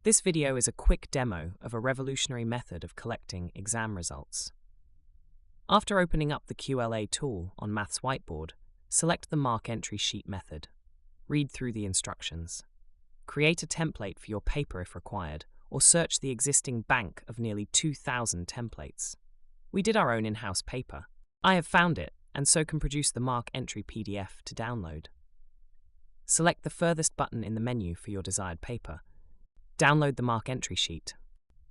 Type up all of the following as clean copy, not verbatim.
This video is a quick demo of a revolutionary method of collecting exam results. After opening up the QLA tool on Maths Whiteboard, select the Mark Entry Sheet method. Read through the instructions. Create a template for your paper if required, or search the existing bank of nearly 2,000 templates. We did our own in-house paper. I have found it, and so can produce the Mark Entry PDF to download. Select the furthest button in the menu for your desired paper. Download the Mark Entry Sheet.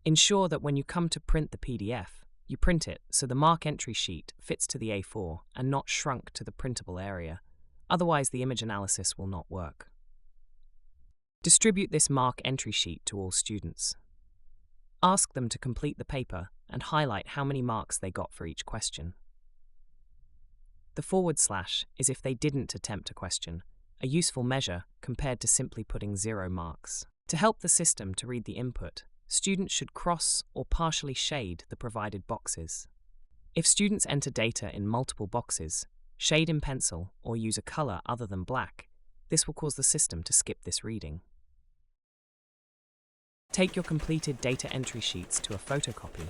Ensure that when you come to print the PDF, you print it so the Mark Entry Sheet fits to the A4 and not shrunk to the printable area. Otherwise, the image analysis will not work. Distribute this Mark Entry Sheet to all students. Ask them to complete the paper and highlight how many marks they got for each question. The / is if they didn't attempt a question, a useful measure compared to simply putting 0 marks. To help the system to read the input, students should cross or partially shade the provided boxes. If students enter data in multiple boxes, shade in pencil or use a color other than black, this will cause the system to skip this reading. Take your completed data entry sheets to a photocopy.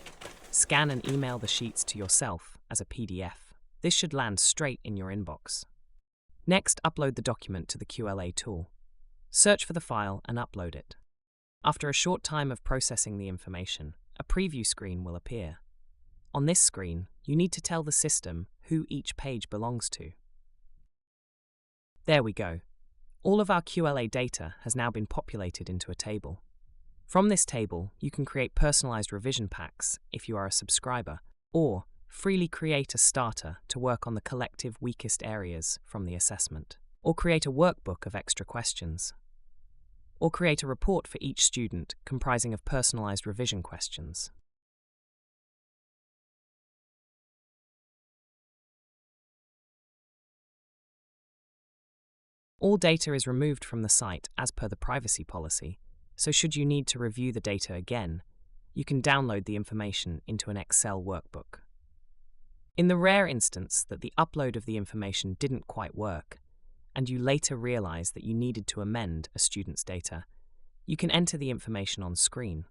Scan and email the sheets to yourself as a PDF. This should land straight in your inbox. Next, upload the document to the QLA tool. Search for the file and upload it. After a short time of processing the information, a preview screen will appear. On this screen, you need to tell the system who each page belongs to. There we go. All of our QLA data has now been populated into a table. From this table, you can create personalized revision packs if you are a subscriber, or freely create a starter to work on the collective weakest areas from the assessment, or create a workbook of extra questions, or create a report for each student comprising of personalized revision questions. All data is removed from the site as per the privacy policy, so should you need to review the data again, you can download the information into an Excel workbook. In the rare instance that the upload of the information didn't quite work, and you later realize that you needed to amend a student's data, you can enter the information on screen.